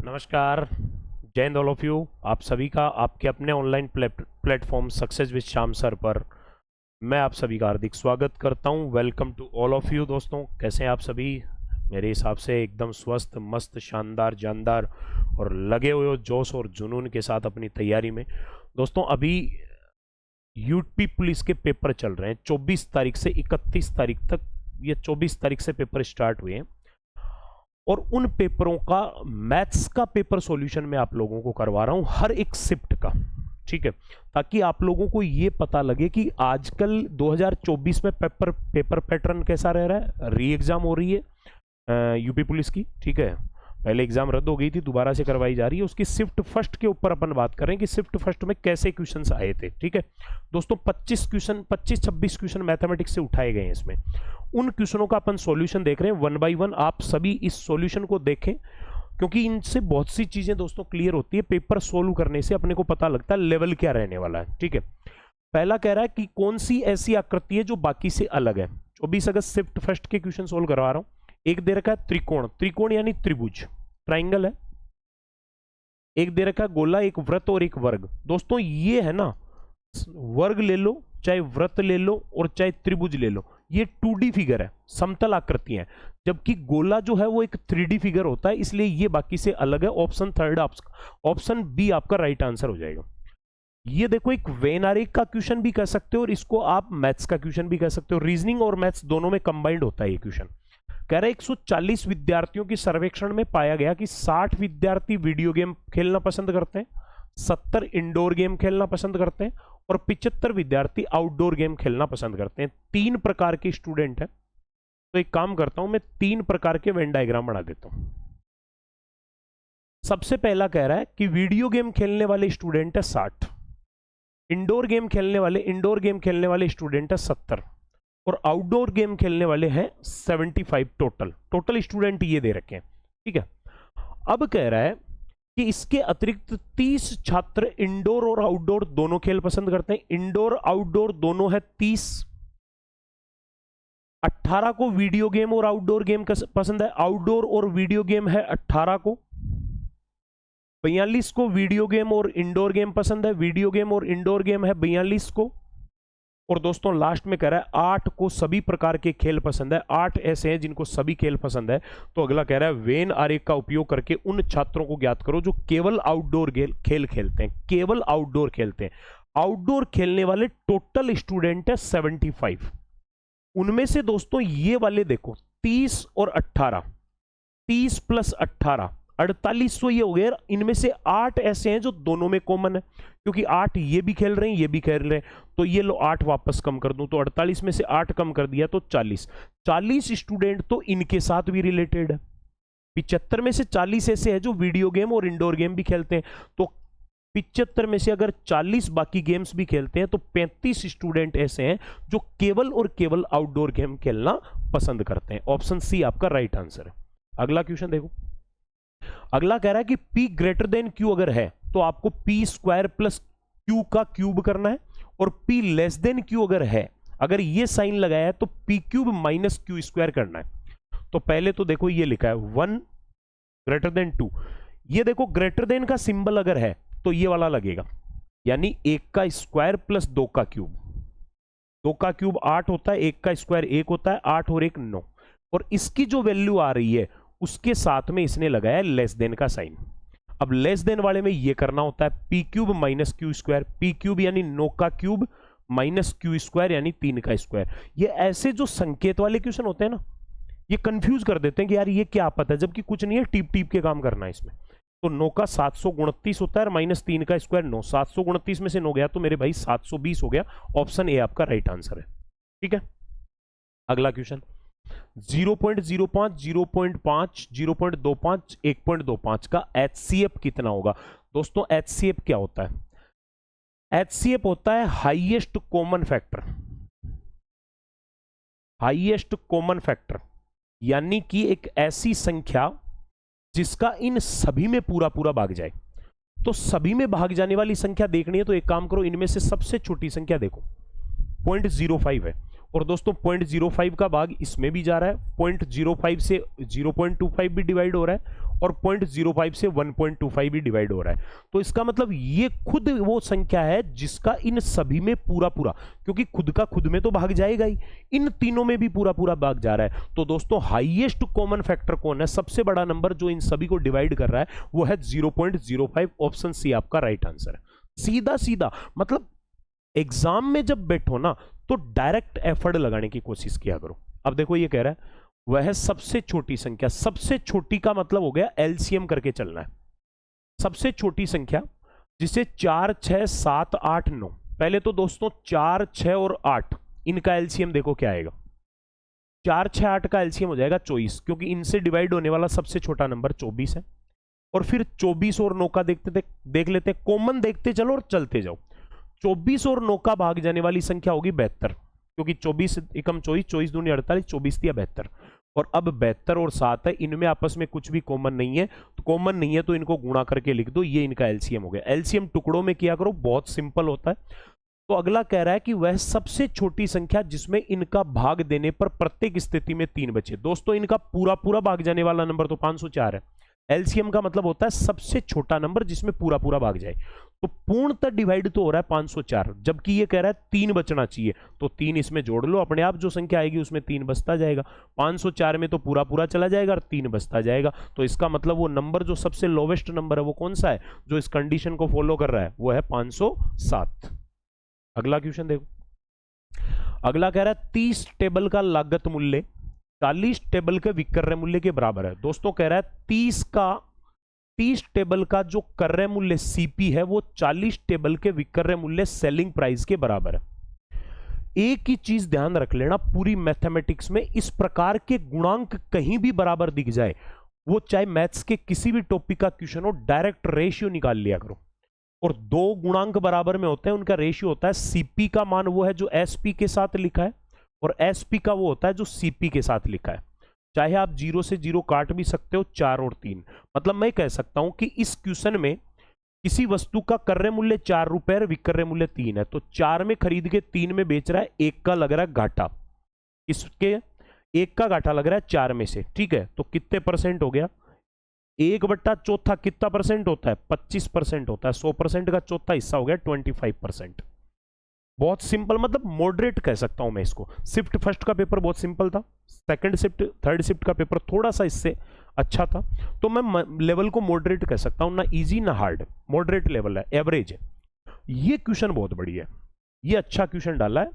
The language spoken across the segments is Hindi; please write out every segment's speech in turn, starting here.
नमस्कार। जय हिंद ऑल ऑफ यू। आप सभी का आपके अपने online platform success with Shyam sir पर मैं आप सभी का हार्दिक स्वागत करता हूं। Welcome to all of you. दोस्तों, कैसे हैं आप सभी? मेरे हिसाब से एकदम स्वस्थ, मस्त, शानदार, जानदार और लगे हुए हो जोश और जुनून के साथ अपनी तैयारी में। दोस्तों, अभी यूपी पुलिस के पेपर चल रहे हैं 24 तारीख से 31 तारीख तक। ये 24 तारीख से पेपर स्टार्ट हुए हैं और उन पेपरों का मैथ्स का पेपर सॉल्यूशन मैं आप लोगों को करवा रहा हूं, हर एक शिफ्ट का। ठीक है, ताकि आप लोगों को ये पता लगे कि आजकल 2024 में पेपर पैटर्न कैसा रह रहा है। री एग्जाम हो रही है यूपी पुलिस की। ठीक है, पहले एग्जाम रद्द हो गई थी, दोबारा से करवाई जा रही है। उसकी शिफ्ट फर्स्ट के ऊपर अपन बात करें कि शिफ्ट फर्स्ट में कैसे क्वेश्चंस आए थे। ठीक है दोस्तों, 25-26 क्वेश्चन मैथमेटिक्स से उठाए गए हैं इसमें। उन क्वेश्चनों का अपन सॉल्यूशन देख रहे हैं वन बाय वन। आप सभी इस सॉल्यूशन को देखें, क्योंकि इनसे बहुत सी चीजें दोस्तों क्लियर होती है। पेपर सोल्व करने से अपने को पता लगता है लेवल क्या रहने वाला है। ठीक है, पहला कह रहा है कि कौन सी ऐसी आकृति है जो बाकी से अलग है। 24 अगस्त शिफ्ट फर्स्ट के क्वेश्चन सोल्व करवा रहा हूं। एक दे रखा है त्रिकोण, त्रिकोण यानी त्रिभुज, ट्राइंगल है। एक दे रखा है गोला, एक वृत्त और एक वर्ग। दोस्तों, ये है ना, वर्ग ले लो, चाहे वृत्त ले लो और चाहे त्रिभुज ले लो, ये 2D फिगर है, समतल आकृतियां हैं। जबकि गोला जो है वो एक 3D फिगर होता है, इसलिए ये बाकी से अलग है। ऑप्शन थर्ड, ऑप्शन बी आपका राइट आंसर हो जाएगा। ये देखो, एक वेन आरेख का क्वेश्चन भी कह सकते हो और इसको आप मैथ्स का क्वेश्चन भी कह सकते हो। रीजनिंग और मैथ्स दोनों में कंबाइंड होता है ये क्वेश्चन। कह रहा है 140 विद्यार्थियों के सर्वेक्षण में पाया गया कि 60 विद्यार्थी वीडियो गेम खेलना पसंद करते हैं, 70 इंडोर गेम खेलना पसंद करते हैं और 75 विद्यार्थी आउटडोर गेम खेलना पसंद करते हैं। 3 प्रकार के स्टूडेंट हैं। तो एक काम करता हूं, मैं 3 प्रकार के वेन डायग्राम बना देता हूं। सबसे पहला कह रहा है कि वीडियो गेम खेलने वाले स्टूडेंट है 60, इंडोर गेम खेलने वाले स्टूडेंट है 70 और आउटडोर गेम खेलने वाले हैं 75 टोटल स्टूडेंट ये दे रखे हैं। ठीक है, अब कह रहा है कि इसके अतिरिक्त 30 छात्र इंडोर और आउटडोर दोनों खेल पसंद करते हैं। इंडोर आउटडोर दोनों है 30। 18 को वीडियो गेम और आउटडोर गेम पसंद है, आउटडोर और वीडियो गेम है 18 को। 42 को वीडियो गेम और इंडोर गेम पसंद है, वीडियो गेम और इंडोर गेम है 42 को। और दोस्तों लास्ट में कह रहा है 8 को सभी प्रकार के खेल पसंद है। 8 ऐसे हैं जिनको सभी खेल पसंद है। तो अगला कह रहा है वेन आरेख का उपयोग करके उन छात्रों को ज्ञात करो जो केवल आउटडोर खेल खेलते हैं, केवल आउटडोर खेलते हैं। आउटडोर खेलने वाले टोटल स्टूडेंट है 75। उनमें से दोस्तों ये वाले देखो, 30 और 18, 30 प्लस 18 48, ये हो गया। इनमें से 8 ऐसे हैं जो दोनों में कॉमन है, क्योंकि 8 ये भी खेल रहे हैं, ये भी खेल रहे हैं। तो ये लो 8 वापस कम कर दूं तो 48 में से 8 कम कर दिया तो 40 स्टूडेंट तो इनके साथ भी रिलेटेड है। 75 में से 40 ऐसे हैं जो वीडियो गेम और इंडोर गेम भी खेलते हैं। तो 75 में से अगर 40 बाकी गेम्स भी खेलते हैं तो 35 स्टूडेंट ऐसे हैं जो केवल और केवल आउटडोर गेम खेलना पसंद करते हैं। ऑप्शन सी आपका राइट आंसर है। अगला क्वेश्चन देखो। अगला कह रहा है कि P ग्रेटर देन Q अगर है तो आपको P स्क्वायर प्लस Q का क्यूब करना है, और P लेस देन Q अगर है, अगर ये साइन लगाया है तो P cube minus Q square करना है। तो पहले तो देखो ये लिखा है 1 ग्रेटर देन 2। ये देखो ग्रेटर देन का सिंबल अगर है तो ये वाला लगेगा, यानी 1 का स्क्वायर प्लस 2 का क्यूब। 2 का क्यूब 8 होता है, 1 का स्क्वायर 1 होता है, 8 और 1 9। और इसकी जो वैल्यू आ रही है उसके साथ में इसने लगाया लेस देन का साइन। अब लेस देन वाले में ये करना होता है P cube minus Q square. P cube यानी 9 का क्यूब माइनस क्यू स्क्वायर यानी 3 का स्क्वायर। ये ऐसे जो संकेत वाले क्वेश्चन होते हैं ना, ये कंफ्यूज कर देते हैं कि यार ये क्या पता है, जबकि कुछ नहीं है, टीप टीप के काम करना है इसमें। तो 9 का 729 होता है माइनस 3 का स्क्वायर 9। 729 में से 9 गया तो मेरे भाई 720 हो गया। ऑप्शन ए आपका राइट आंसर है। ठीक है, अगला क्वेश्चन 0.05, 0.5, 0.25, 1.25 का HCF कितना होगा। दोस्तों HCF क्या होता है? HCF होता है highest common factor. Highest common factor यानी कि एक ऐसी संख्या जिसका इन सभी में पूरा पूरा भाग जाए। तो सभी में भाग जाने वाली संख्या देखनी है तो एक काम करो, इनमें से सबसे छोटी संख्या देखो 0.05 है। और दोस्तों 0.05 का भाग इसमें भी जा रहा है, 0.05 से 0.25 भी डिवाइड हो रहा है और 0.05 से 1.25 भी डिवाइड हो रहा है। तो इसका मतलब ये खुद वो संख्या है जिसका इन सभी में पूरा पूरा, क्योंकि खुद का खुद में तो भाग जाएगा ही, इन तीनों में भी पूरा पूरा भाग जा रहा है। तो दोस्तों हाईएस्ट कॉमन फैक्टर कौन है, सबसे बड़ा नंबर जो इन सभी को डिवाइड कर रहा है वो है 0.05। ऑप्शन सी आपका राइट आंसर है। सीधा सीधा मतलब एग्जाम में जब बैठो ना तो डायरेक्ट एफर्ट लगाने की कोशिश किया करो। अब देखो ये कह रहा है वह सबसे छोटी संख्या, सबसे छोटी का मतलब हो गया एलसीएम करके चलना है। सबसे छोटी संख्या जिसे 4, 6, 7, 8, 9, पहले तो दोस्तों 4, 6 और 8 इनका एलसीएम देखो क्या आएगा। 4, 6, 8 का एलसीएम हो जाएगा 24, क्योंकि इनसे डिवाइड होने वाला सबसे छोटा नंबर 24 है। और फिर 24 और 9 का देख लेते हैं, कॉमन देखते चलो और चलते जाओ। 24 और 9 का भाग जाने वाली संख्या होगी 72, क्योंकि 24 एकम 24, 24 दूनी 48, 24 दिया 72। और अब 72 और 7 है, इनमें आपस में कुछ भी कॉमन नहीं है, तो कॉमन नहीं है तो इनको गुणा करके लिख दो, ये इनका एलसीएम हो गया। एलसीएम टुकड़ों में किया करो, बहुत सिंपल होता है। तो अगला कह रहा है कि वह सबसे छोटी संख्या जिसमें इनका भाग देने पर प्रत्येक स्थिति में 3 बचे। दोस्तों इनका पूरा पूरा भाग जाने वाला नंबर तो 504 है। एलसीएम का मतलब होता है सबसे छोटा नंबर जिसमें पूरा पूरा भाग जाए। तो पूर्णतः डिवाइड तो हो रहा है 504, जबकि ये कह रहा है 3 बचना चाहिए, तो 3 इसमें जोड़ लो, अपने आप जो संख्या आएगी उसमें 3 बचता जाएगा। 504 में तो पूरा पूरा चला जाएगा और 3 बचता जाएगा। तो इसका मतलब वो नंबर जो सबसे लोवेस्ट नंबर है वो कौन सा है, जो इस कंडीशन को फॉलो कर रहा है, वो है 507। अगला क्वेश्चन देखो। अगला कह रहा है 30 टेबल का लागत मूल्य 40 टेबल के विक्रय मूल्य के बराबर है। दोस्तों कह रहा है 30 टेबल का जो क्रय मूल्य सीपी है वो 40 टेबल के विक्रय मूल्य सेलिंग प्राइस के बराबर है। एक ही चीज ध्यान रख लेना, पूरी मैथमेटिक्स में इस प्रकार के गुणांक कहीं भी बराबर दिख जाए, वो चाहे मैथ्स के किसी भी टॉपिक का क्वेश्चन हो, डायरेक्ट रेशियो निकाल लिया करो। और 2 गुणांक बराबर में होते हैं, उनका रेशियो होता है सीपी का मान वो है जो एसपी के साथ लिखा है, और एसपी का वो होता है जो सीपी के साथ लिखा है। चाहे आप 0 से 0 काट भी सकते हो, 4 और 3। मतलब मैं कह सकता हूं कि इस क्वेश्चन में किसी वस्तु का क्रय मूल्य 4 रुपए और विक्रय मूल्य 3 है, तो 4 में खरीद के 3 में बेच रहा है, 1 का लग रहा है घाटा, इसके 1 का घाटा लग रहा है 4 में से, ठीक है। तो कितने परसेंट हो गया, 1/4 कितना परसेंट होता है, 25% होता है। 100% का चौथा हिस्सा हो गया 25%। बहुत सिंपल, मतलब मॉडरेट कह सकता हूं मैं इसको। शिफ्ट फर्स्ट का पेपर बहुत सिंपल था, सेकंड शिफ्ट थर्ड शिफ्ट का पेपर थोड़ा सा इससे अच्छा था, तो मैं लेवल को मॉडरेट कह सकता हूं, ना इजी ना हार्ड, मॉडरेट लेवल है, एवरेज है। ये क्वेश्चन बहुत बढ़िया है, ये अच्छा क्वेश्चन डाला है।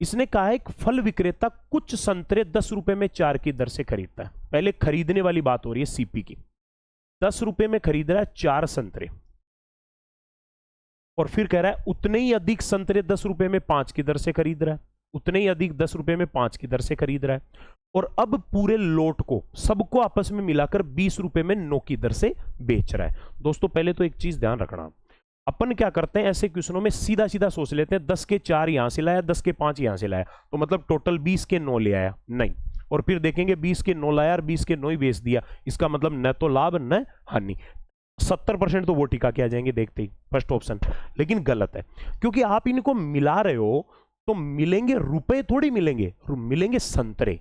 इसने कहा है एक फल विक्रेता कुछ संतरे 10 रुपए में 4 की दर से खरीदता है। पहले खरीदने वाली बात हो रही है सीपी की, 10 रुपए में खरीद रहा है 4 संतरे, और फिर कह रहा है उतने ही अधिक संतरे 10 रुपए में 5 की दर से खरीद रहा है, उतने ही अधिक 10 रुपए में 5 की दर से खरीद रहा है, और अब पूरे लोट को सबको आपस में मिलाकर 20 रुपए में 9 की दर से बेच रहा है। दोस्तों पहले तो एक चीज ध्यान रखना, अपन क्या करते हैं ऐसे क्वेश्चनों में सीधा सीधा सोच लेते हैं 10 के 4 यहां से लाया, 10 के 5 यहां से लाया, तो मतलब टोटल 20 के 9 ले आया, नहीं। और फिर देखेंगे 20 के 9 लाया और 20 के 9 ही बेच दिया, इसका मतलब न तो लाभ न हानि। 70% तो वो टिका के आ जाएंगे देखते ही, फर्स्ट ऑप्शन। लेकिन गलत है, क्योंकि आप इनको मिला रहे हो तो मिलेंगे रुपए थोड़ी मिलेंगे, मिलेंगे संतरे।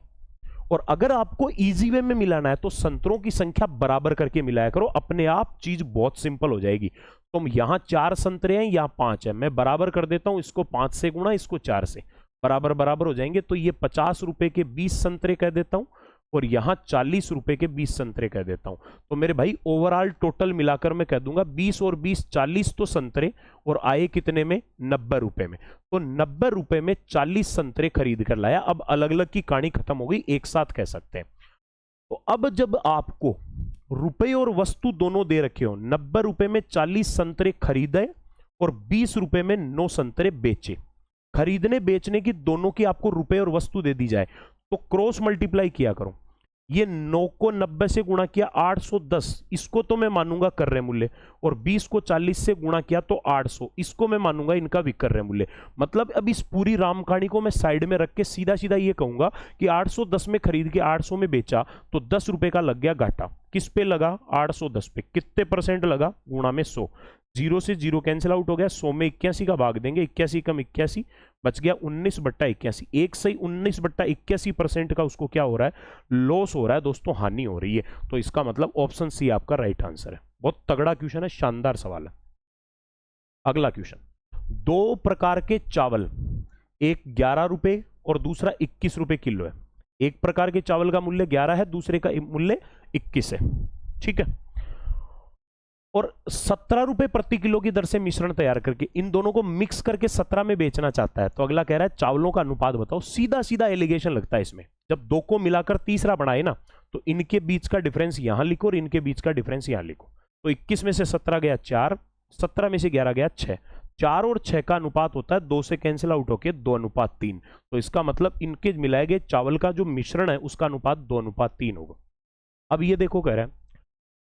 और अगर आपको इजी वे में मिलाना है तो संतरों की संख्या बराबर करके मिलाया करो, अपने आप चीज बहुत सिंपल हो जाएगी। तो यहां 4 संतरे हैं, यहां 5 है, मैं बराबर कर देता हूं, इसको 5 से गुणा, इसको 4 से, बराबर बराबर हो जाएंगे। तो ये 50 रुपए के 20 संतरे कह देता हूं, और यहां 40 रुपए के 20 संतरे कह देता हूं। तो मेरे भाई ओवरऑल टोटल मिलाकर मैं कह दूंगा 20 और 20 40 तो संतरे, और आए कितने में, 90 रुपए में। तो 90 रुपए में 40 संतरे खरीद कर लाया। अब अलग अलग की कहानी खत्म हो गई, एक साथ कह सकते हैं। तो अब जब आपको रुपए और वस्तु दोनों दे रखे हो, 90 रुपए में 40 संतरे खरीदे और 20 रुपए में 9 संतरे बेचे, खरीदने बेचने की दोनों की आपको रुपए और वस्तु दे दी जाए, तो क्रॉस मल्टीप्लाई किया करो। ये 9 को 90 से गुणा किया 810, इसको तो मैं मानूंगा क्रय मूल्य, और 20 को 40 से गुणा किया तो 800, इसको मैं मानूंगा इनका विक्रय मूल्य। मतलब अब इस पूरी राम कहानी को मैं साइड में रख के सीधा सीधा ये कहूंगा कि 810 में खरीद के 800 में बेचा, तो 10 रुपए का लग गया घाटा। किस पे लगा, 810 पे। कितने परसेंट लगा, गुणा में 100। 0 से 0 कैंसिल आउट हो गया, 100 में 81 का भाग देंगे, 81 कम 81 बच गया 19/81। एक सही 19/81% का उसको क्या हो रहा है, लॉस हो रहा है दोस्तों, हानि हो रही है। तो इसका मतलब ऑप्शन सी आपका राइट आंसर है। बहुत तगड़ा क्वेश्चन है, शानदार सवाल है। अगला क्वेश्चन, दो प्रकार के चावल, एक 11 रुपए और दूसरा 21 रुपए किलो है। एक प्रकार के चावल का मूल्य 11 है, दूसरे का मूल्य 21 है, ठीक है। और 17 रुपए प्रति किलो की दर से मिश्रण तैयार करके इन दोनों को मिक्स करके 17 में बेचना चाहता है। तो अगला कह रहा है चावलों का अनुपात बताओ। सीधा सीधा एलिगेशन लगता है इसमें, जब दो को मिलाकर तीसरा बनाए ना, तो इनके बीच का डिफरेंस यहां लिखो और इनके बीच का डिफरेंस यहां लिखो। तो 21 में से 17 गया 4, 17 में से 11 गया 6, 4 और 6 का अनुपात होता है 2 से कैंसिल आउट होकर 2:3। तो इसका मतलब इनके मिलाए गए चावल का जो मिश्रण है उसका अनुपात 2:3 होगा। अब ये देखो कह रहा है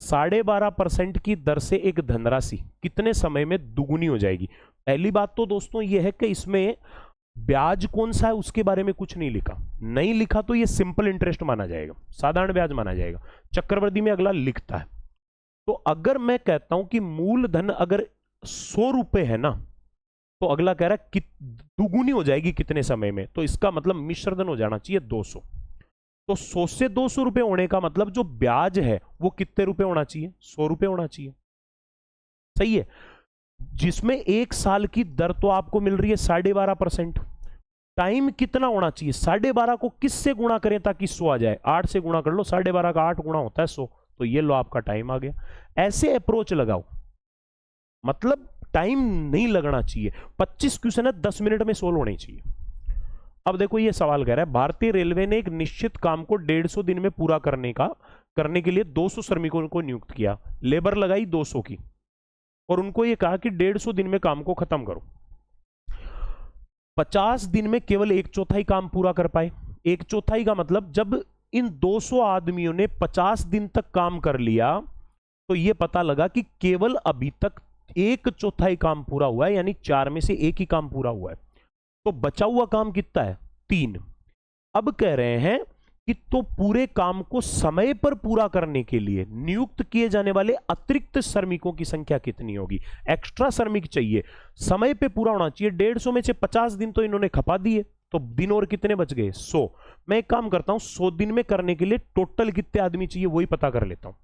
12.5% की दर से एक धनराशि कितने समय में दुगुनी हो जाएगी। पहली बात तो दोस्तों ये है कि इसमें ब्याज कौन सा है उसके बारे में कुछ नहीं लिखा, नहीं लिखा तो ये सिंपल इंटरेस्ट माना जाएगा, साधारण ब्याज माना जाएगा। चक्रवृद्धि में अगला लिखता है। तो अगर मैं कहता हूं कि मूलधन अगर 100 रुपए है ना, तो अगला कह रहा है कि दुगुनी हो जाएगी कितने समय में, तो इसका मतलब मिश्रधन हो जाना चाहिए 200। तो 100 से 200 रुपए होने का मतलब जो ब्याज है वो कितने रुपए होना चाहिए, 100 रुपए होना चाहिए, सही है। जिसमें एक साल की दर तो आपको मिल रही है 12.5%। टाइम कितना होना चाहिए, 12.5 को किससे गुणा करें ताकि 100 आ जाए, 8 से गुणा कर लो, 12.5 का 8 गुणा होता है 100। तो ये लो आपका टाइम आ गया। ऐसे अप्रोच लगाओ, मतलब टाइम नहीं लगना चाहिए। 25 क्वेश्चन है, 10 मिनट में सोल्व होने चाहिए। अब देखो ये सवाल कह रहा है भारतीय रेलवे ने एक निश्चित काम को 150 दिन में पूरा करने के लिए 200 श्रमिकों को नियुक्त किया। लेबर लगाई 200 की और उनको ये कहा कि 150 दिन में काम को खत्म करो। 50 दिन में केवल 1/4 काम पूरा कर पाए। 1/4 का मतलब जब इन 200 आदमियों ने 50 दिन तक काम कर लिया तो ये पता लगा कि केवल अभी तक 1/4 काम पूरा हुआ है, यानी 4 में से 1 ही काम पूरा हुआ है। तो बचा हुआ काम कितना है, 3। अब कह रहे हैं कि तो पूरे काम को समय पर पूरा करने के लिए नियुक्त किए जाने वाले अतिरिक्त श्रमिकों की संख्या कितनी होगी। एक्स्ट्रा श्रमिक चाहिए, समय पे पूरा होना चाहिए। 150 में से 50 दिन तो इन्होंने खपा दिए, तो दिन और कितने बच गए, 100। मैं एक काम करता हूं, 100 दिन में करने के लिए टोटल कितने आदमी चाहिए वही पता कर लेता हूं।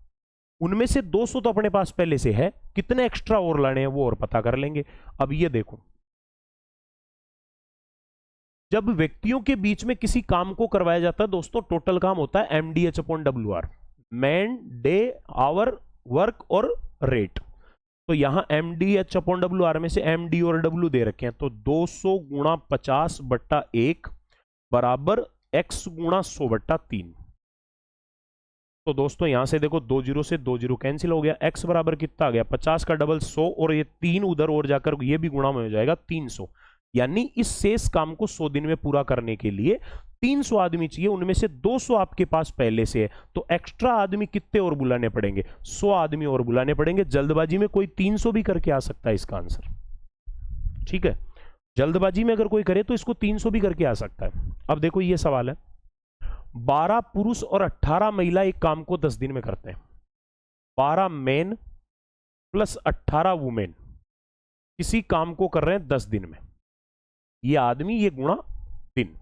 उनमें से 200 तो अपने पास पहले से है, कितने एक्स्ट्रा और लाने हैं वो और पता कर लेंगे। अब ये देखो, जब व्यक्तियों के बीच में किसी काम को करवाया जाता है दोस्तों, टोटल काम होता है MDH/WR, man, day, hour, work और रेट। तो यहां MDH/WR में से MD और W दे रखे हैं, तो 200 गुणा 50/1 बराबर X गुणा 100/3। तो दोस्तों यहां से देखो 20 से 20 कैंसिल हो गया, X बराबर कितना आ गया, 50 का डबल 100 और ये 3 उधर और जाकर ये भी गुणा में हो जाएगा 300। यानी इस शेष काम को 100 दिन में पूरा करने के लिए 300 आदमी चाहिए, उनमें से 200 आपके पास पहले से है। तो एक्स्ट्रा आदमी कितने और बुलाने पड़ेंगे, 100 आदमी और बुलाने पड़ेंगे। जल्दबाजी में कोई 300 भी करके आ सकता है इसका आंसर, ठीक है। जल्दबाजी में अगर कोई करे तो इसको 300 भी करके आ सकता है। अब देखो ये सवाल है, 12 पुरुष और 18 महिला एक काम को 10 दिन में करते हैं। 12 मेन प्लस 18 वुमेन किसी काम को कर रहे हैं 10 दिन में। ये आदमी, ये गुणा दिन।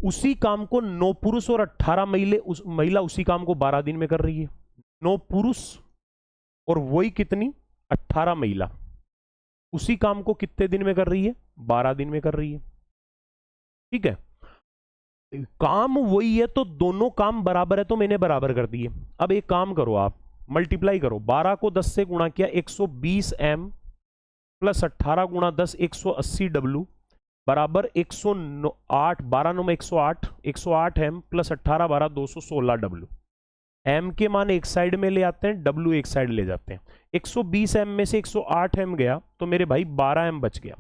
उसी काम को 9 पुरुष और 18 महिला उसी काम को 12 दिन में कर रही है। 9 पुरुष और वही कितनी, 18 महिला उसी काम को कितने दिन में कर रही है, 12 दिन में कर रही है, ठीक है। काम वही है तो दोनों काम बराबर है, तो मैंने बराबर कर दिए। अब एक काम करो, आप मल्टीप्लाई करो, 12 को 10 से गुणा किया 120 M प्लस 18 गुणा 10 180 W बराबर 108, 12 9 में 108, 108 M प्लस 18 12 216 W। M के मान एक साइड में ले आते हैं, W एक साइड ले जाते हैं। 120 M में से 108 M गया तो मेरे भाई 12 M बच गया,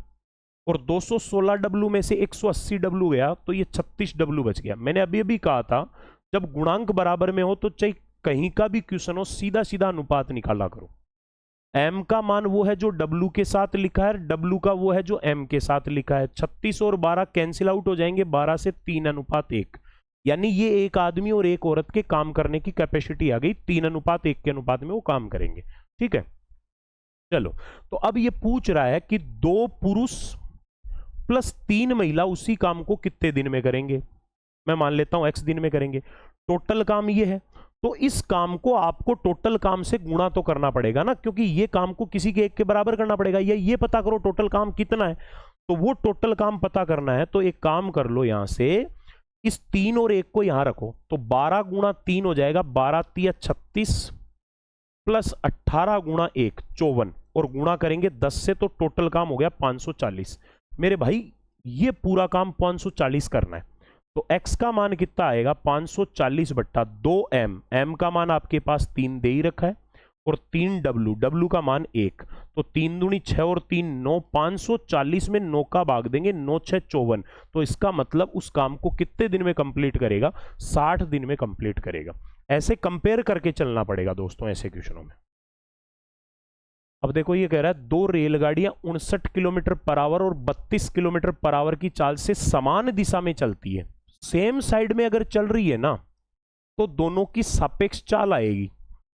और 216 W में से 180 W गया तो ये 36 W बच गया। मैंने अभी अभी कहा था जब गुणांक बराबर में हो तो चाहे कहीं का भी क्वेश्चन हो सीधा सीधा अनुपात निकाला करो। M का मान वो है जो W के साथ लिखा है, W का वो है जो M के साथ लिखा है। 36 और 12 कैंसिल आउट हो जाएंगे, 12 से 3:1, यानी ये एक आदमी और एक औरत के काम करने की कैपेसिटी आ गई, 3:1 के अनुपात में वो काम करेंगे, ठीक है। चलो, तो अब ये पूछ रहा है कि 2 पुरुष प्लस 3 महिला उसी काम को कितने दिन में करेंगे। मैं मान लेता हूं x दिन में करेंगे। टोटल काम ये है, तो इस काम को आपको टोटल काम से गुणा तो करना पड़ेगा ना, क्योंकि ये काम को किसी के एक के बराबर करना पड़ेगा। या ये पता करो टोटल काम कितना है, तो वो टोटल काम पता करना है तो एक काम कर लो, यहां से इस 3 और 1 को यहां रखो, तो 12 गुणा 3 हो जाएगा, 12 तिया 36 प्लस 18 गुणा 1 54, और गुणा करेंगे 10 से, तो टोटल काम हो गया 540। मेरे भाई ये पूरा काम 540 करना है, तो x का मान कितना आएगा 540 बट्टा 2m, m का मान आपके पास 3 दे ही रखा है, और 3w, w का मान 1, तो 3 दूनी 6 और 3 9, 540 में 9 का भाग देंगे, 9 6 54, तो इसका मतलब उस काम को कितने दिन में कंप्लीट करेगा, 60 दिन में कंप्लीट करेगा। ऐसे कंपेयर करके चलना पड़ेगा दोस्तों ऐसे क्वेश्चनों में। अब देखो ये कह रहा है 2 रेलगाड़ियां 59 किलोमीटर पर आवर और 32 किलोमीटर पर आवर की चाल से समान दिशा में चलती है। सेम साइड में अगर चल रही है ना, तो दोनों की सापेक्ष चाल आएगी,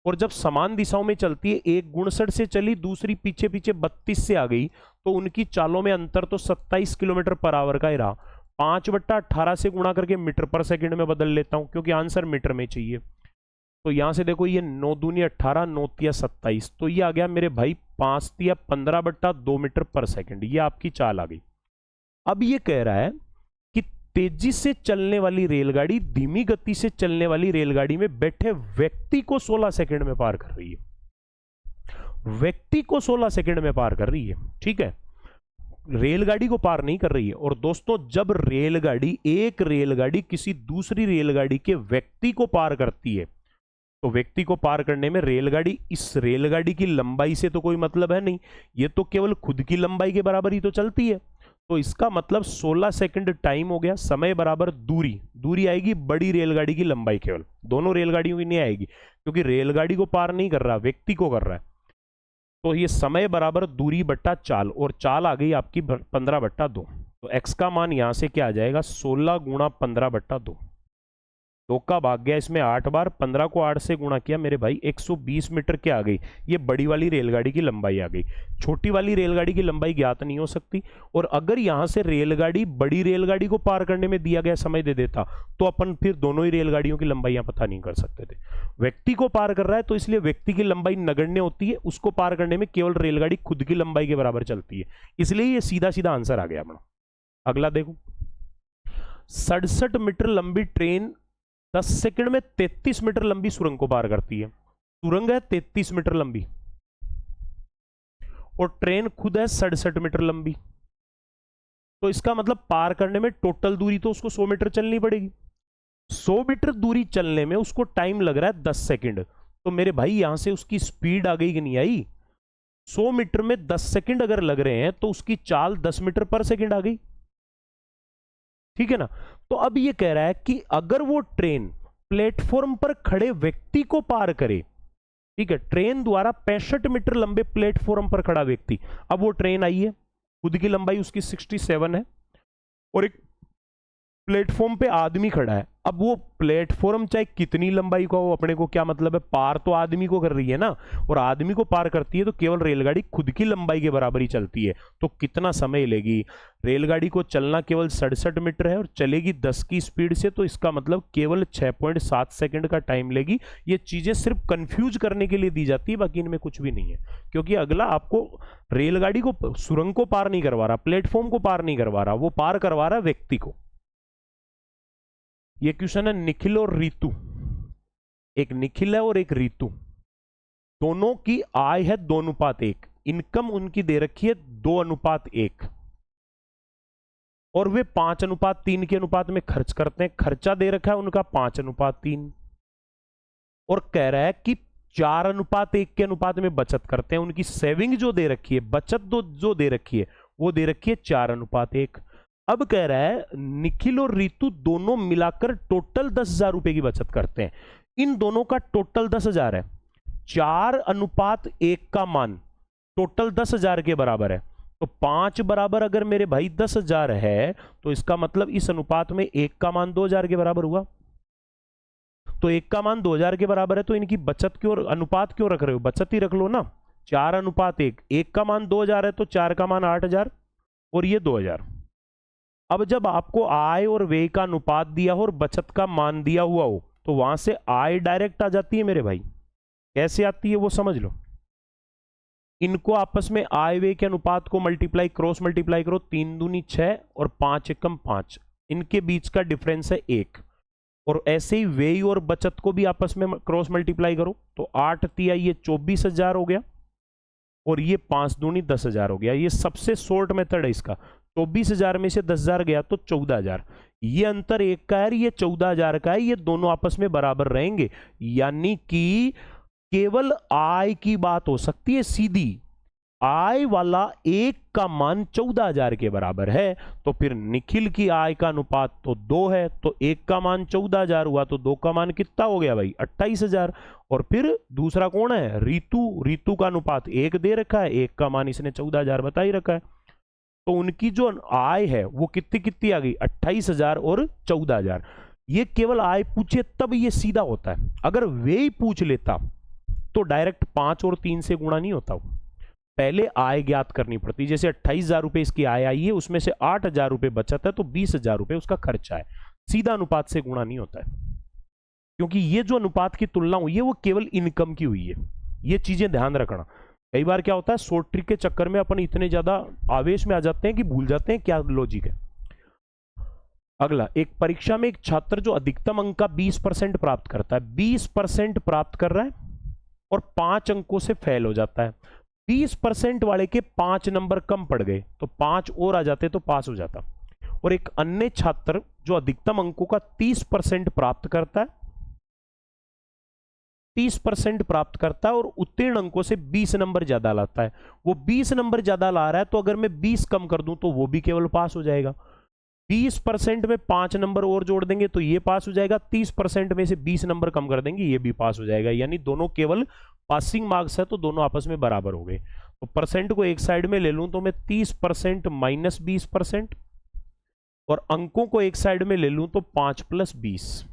और जब समान दिशाओं में चलती है, एक 59 से चली, दूसरी पीछे पीछे 32 से आ गई, तो उनकी चालों में अंतर तो 27 किलोमीटर पर आवर का ही रहा। 5/18 से गुणा करके मीटर पर सेकंड में बदल लेता हूं, क्योंकि आंसर मीटर में चाहिए। तो यहां से देखो ये 9 दूनी 18, 9 तिया 27, तो ये आ गया मेरे भाई 5 तिया 15/2 मीटर पर सेकंड, ये आपकी चाल आ गई। अब ये कह रहा है कि तेजी से चलने वाली रेलगाड़ी धीमी गति से चलने वाली रेलगाड़ी में बैठे व्यक्ति को 16 सेकंड में पार कर रही है। व्यक्ति को 16 सेकंड में पार कर रही है, ठीक है, रेलगाड़ी को पार नहीं कर रही है। और दोस्तों जब एक रेलगाड़ी किसी दूसरी रेलगाड़ी के व्यक्ति को पार करती है, तो व्यक्ति को पार करने में इस रेलगाड़ी की लंबाई से तो कोई मतलब है नहीं, ये तो केवल खुद की लंबाई के बराबर ही तो चलती है। तो इसका मतलब 16 सेकंड टाइम हो गया, समय बराबर दूरी आएगी बड़ी रेलगाड़ी की लंबाई, केवल दोनों रेलगाड़ियों की नहीं आएगी, क्योंकि रेलगाड़ी को पार नहीं कर रहा, व्यक्ति को कर रहा है। तो ये समय बराबर दूरी बट्टा चाल, और चाल आ गई आपकी 15/2। तो x का मान यहां से क्या आ जाएगा 16 गुणा 15/2। 2 का भाग गया इसमें 8 बार, 15 को 8 से गुणा किया मेरे भाई 120 मीटर क्या आ गई, ये बड़ी वाली रेलगाड़ी की लंबाई आ गई। छोटी वाली रेलगाड़ी की लंबाई ज्ञात नहीं हो सकती, और अगर यहां से रेलगाड़ी बड़ी रेलगाड़ी को पार करने में दिया गया समय दे देता, तो अपन फिर दोनों ही रेलगाड़ियों की लंबाइयां पता नहीं कर सकते थे। व्यक्ति को पार कर रहा है, तो इसलिए व्यक्ति की लंबाई नगण्य होती है, उसको पार करने में केवल रेलगाड़ी खुद की लंबाई के बराबर चलती है, इसलिए ये सीधा सीधा आंसर आ गया अपना। अगला देखो, 67 मीटर लंबी ट्रेन 10 सेकंड में 33 मीटर लंबी सुरंग को पार करती है। सुरंग है 33 मीटर लंबी, और ट्रेन खुद है 67 मीटर लंबी, तो इसका मतलब पार करने में टोटल दूरी तो उसको 100 मीटर चलनी पड़ेगी। 100 मीटर दूरी चलने में उसको टाइम लग रहा है 10 सेकंड, तो मेरे भाई यहां से उसकी स्पीड आ गई कि नहीं आई। 100 मीटर में 10 सेकंड अगर लग रहे हैं, तो उसकी चाल 10 मीटर पर सेकंड आ गई, ठीक है ना। तो अब ये कह रहा है कि अगर वो ट्रेन प्लेटफॉर्म पर खड़े व्यक्ति को पार करे, ठीक है, ट्रेन द्वारा 65 मीटर लंबे प्लेटफॉर्म पर खड़ा व्यक्ति, अब वो ट्रेन आई है, खुद की लंबाई उसकी 67 है, और एक प्लेटफॉर्म पे आदमी खड़ा है। अब वो प्लेटफॉर्म चाहे कितनी लंबाई का हो, अपने को क्या मतलब है, पार तो आदमी को कर रही है ना, और आदमी को पार करती है तो केवल रेलगाड़ी खुद की लंबाई के बराबर ही चलती है। तो कितना समय लेगी, रेलगाड़ी को चलना केवल 67 मीटर है और चलेगी 10 की स्पीड से, तो इसका मतलब केवल 6.7 सेकंड का टाइम लेगी। ये चीजें सिर्फ कंफ्यूज करने के लिए दी जाती है, बाकी इनमें कुछ भी नहीं है, क्योंकि अगला आपको रेलगाड़ी को सुरंग को पार नहीं करवा रहा, प्लेटफॉर्म को पार नहीं करवा रहा, वो पार करवा रहा व्यक्ति को। ये क्वेश्चन है निखिल और रीतू, एक निखिल है और एक रीतू, दोनों की आय है 2:1, इनकम उनकी दे रखी है 2:1, और वे 5:3 के अनुपात में खर्च करते हैं। खर्चा दे रखा है उनका 5:3, और कह रहा है कि 4:1 के अनुपात में बचत करते हैं। उनकी सेविंग जो दे रखी है, बचत जो दे रखी है, वो दे रखी है 4:1। अब कह रहा है निखिल और रीतू दोनों मिलाकर टोटल 10,000 रुपए की बचत करते हैं। इन दोनों का टोटल 10,000 है, 4:1 का मान टोटल 10,000 के बराबर है, तो 5 बराबर अगर मेरे भाई 10,000 है, तो इसका मतलब इस अनुपात में 1 का मान 2,000 के बराबर हुआ। तो 1 का मान 2,000 के बराबर है, तो इनकी बचत क्यों, अनुपात क्यों रख रहे हो, बचत ही रख लो ना, 4:1, 1 का मान 2000 है तो 4 का मान 8000 और ये 2000। अब जब आपको आय और व्यय का अनुपात दिया हो और बचत का मान दिया हुआ हो तो वहां से आय डायरेक्ट आ जाती है मेरे भाई। कैसे आती है वो समझ लो। इनको आपस में आय व्यय के अनुपात को मल्टीप्लाई क्रॉस मल्टीप्लाई करो, 3 दूनी 6 और 5 एकम 5, इनके बीच का डिफरेंस है 1। और ऐसे ही व्यय और बचत को भी आपस में क्रॉस मल्टीप्लाई करो तो 8 तिया ये 24,000 हो गया और ये 5 दूनी 10,000 हो गया। ये सबसे शॉर्ट मेथड है इसका। 24,000 में से 10,000 गया तो 14,000। ये अंतर 1 का है, ये 14,000 का है, ये दोनों आपस में बराबर रहेंगे। यानी कि केवल आय की बात हो सकती है सीधी। आय वाला 1 का मान 14,000 के बराबर है तो फिर निखिल की आय का अनुपात तो 2 है, तो 1 का मान 14,000 हुआ तो 2 का मान कितना हो गया भाई 28,000। और फिर दूसरा कौन है रीतू, रीतू का अनुपात 1 दे रखा है, 1 का मान इसने 14,000 बता ही रखा है। तो उनकी जो आय है वो कितनी कितनी आ गई 28,000 और 14,000। ये केवल आय पूछे तब ये सीधा होता है। अगर व्यय पूछ लेता तो डायरेक्ट 5 और 3 से गुणा नहीं होता, पहले आय ज्ञात करनी पड़ती। जैसे 28,000 रुपए इसकी आय आई है, उसमें से 8,000 रुपए बचत है तो 20,000 रुपए उसका खर्चा है। सीधा अनुपात से गुणा नहीं होता है, क्योंकि ये जो अनुपात की तुलना हुई है वो केवल इनकम की हुई है। ये चीजें ध्यान रखना। कई बार क्या होता है शॉर्ट ट्रिक के चक्कर में अपन इतने ज्यादा आवेश में आ जाते हैं कि भूल जाते हैं क्या लॉजिक है। अगला, एक परीक्षा में एक छात्र जो अधिकतम अंक का 20% प्राप्त करता है, 20% प्राप्त कर रहा है और 5 अंकों से फेल हो जाता है। 20% वाले के 5 नंबर कम पड़ गए तो 5 और आ जाते तो पास हो जाता। और एक अन्य छात्र जो अधिकतम अंकों का 30% प्राप्त करता है, 30% प्राप्त करता है और उत्तीर्ण अंकों से 20 नंबर ज्यादा लाता है। वो 20 नंबर ज्यादा ला रहा है तो अगर मैं 20 कम कर दूं तो वो भी केवल पास हो जाएगा। 20% में 5 नंबर और जोड़ देंगे तो ये पास हो जाएगा, 30% में से 20 नंबर कम कर देंगे ये भी पास हो जाएगा। यानी दोनों केवल पासिंग मार्क्स है तो दोनों आपस में बराबर हो गए। तो परसेंट को एक साइड में ले लूं तो मैं 30% माइनस 20% और अंकों को एक साइड में ले लूं तो 5 + 20।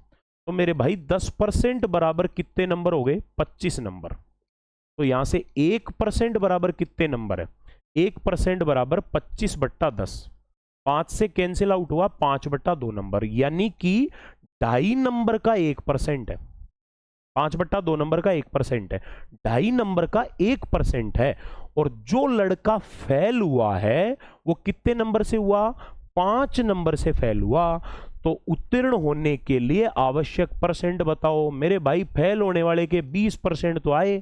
तो मेरे भाई 10% बराबर कितने नंबर हो गए 25 नंबर। तो यहां से 1% बराबर कितने नंबर है 1% बराबर 25/10। 5 से कैंसिल आउट हुआ 5/2 नंबर, यानी कि 2.5 नंबर का 1% है। 5/2 नंबर का 1% है, 2.5 नंबर का 1% है। और जो लड़का फेल हुआ है वो कितने नंबर से हुआ 5 नंबर से फेल हुआ। तो उत्तीर्ण होने के लिए आवश्यक परसेंट बताओ। मेरे भाई फेल होने वाले के 20% तो आए,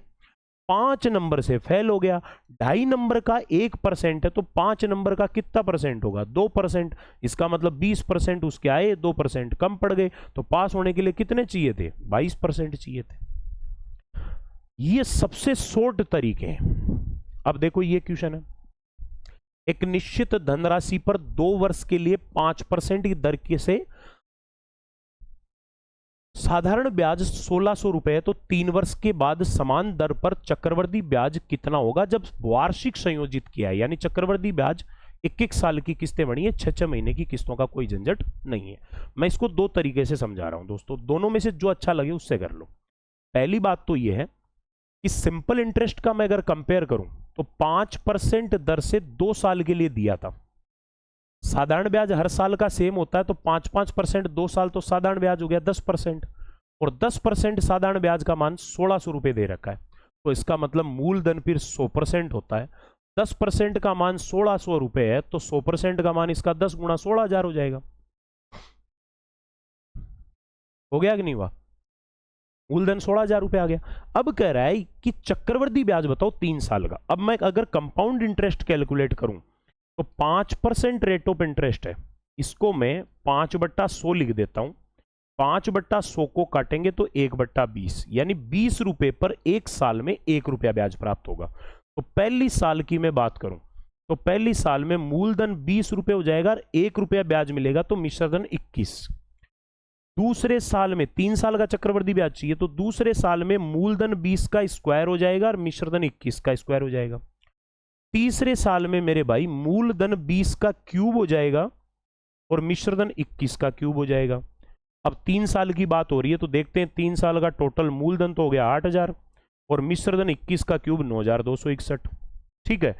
5 नंबर से फेल हो गया। 2.5 नंबर का 1% है तो 5 नंबर का कितना परसेंट होगा 2%। इसका मतलब 20% उसके आए, 2% कम पड़ गए। तो पास होने के लिए कितने चाहिए थे 22% चाहिए थे। ये सबसे शॉर्ट तरीके हैं। अब देखो ये क्वेश्चन है, एक निश्चित धनराशि पर 2 वर्ष के लिए 5% की दर से साधारण ब्याज 1,600 रुपए है तो 3 वर्ष के बाद समान दर पर चक्रवृद्धि ब्याज कितना होगा जब वार्षिक संयोजित किया है। यानी चक्रवृद्धि ब्याज 1-1 साल की किस्तें बनी है, 6-6 महीने की किस्तों का कोई झंझट नहीं है। मैं इसको 2 तरीके से समझा रहा हूं दोस्तों, दोनों में से जो अच्छा लगे उससे कर लो। पहली बात तो यह है कि सिंपल इंटरेस्ट का मैं अगर कंपेयर करूं तो 5% दर से 2 साल के लिए दिया था। साधारण ब्याज हर साल का सेम होता है तो 5-5% 2 साल तो साधारण ब्याज हो गया 10%। और 10% साधारण ब्याज का मान 1,600 रुपए दे रखा है तो इसका मतलब मूलधन फिर 100% होता है। 10% का मान 1,600 रुपए है तो 100% का मान इसका 10 × 16,000 हो जाएगा। हो गया कि नहीं हुआ, मूलधन 16,000 रुपए आ गया। अब कह रहा है कि चक्रवृद्धि ब्याज बताओ 3 साल का। अब मैं अगर कंपाउंड इंटरेस्ट कैलकुलेट करूं तो 5% रेट ऑफ इंटरेस्ट है, इसको मैं 5/100 लिख देता हूं। 5/100 को काटेंगे तो 1/20, यानी 20 रुपए पर 1 साल में 1 रुपया ब्याज प्राप्त होगा। तो पहली साल की मैं बात करूं तो पहली साल में मूलधन 20 रुपए हो जाएगा और 1 रुपया ब्याज मिलेगा तो मिश्रधन 21। दूसरे साल में 3 साल का चक्रवृद्धि ब्याज चाहिए तो दूसरे साल में मूलधन 20 का स्क्वायर हो जाएगा और मिश्रधन 21 का स्क्वायर हो जाएगा। तीसरे साल में मेरे भाई मूलधन 20 का क्यूब हो जाएगा और मिश्रधन 21 का क्यूब हो जाएगा। अब 3 साल की बात हो रही है तो देखते हैं 3 साल का टोटल मूलधन तो हो गया 8,000, और मिश्रधन 21 का क्यूब 9261। ठीक है,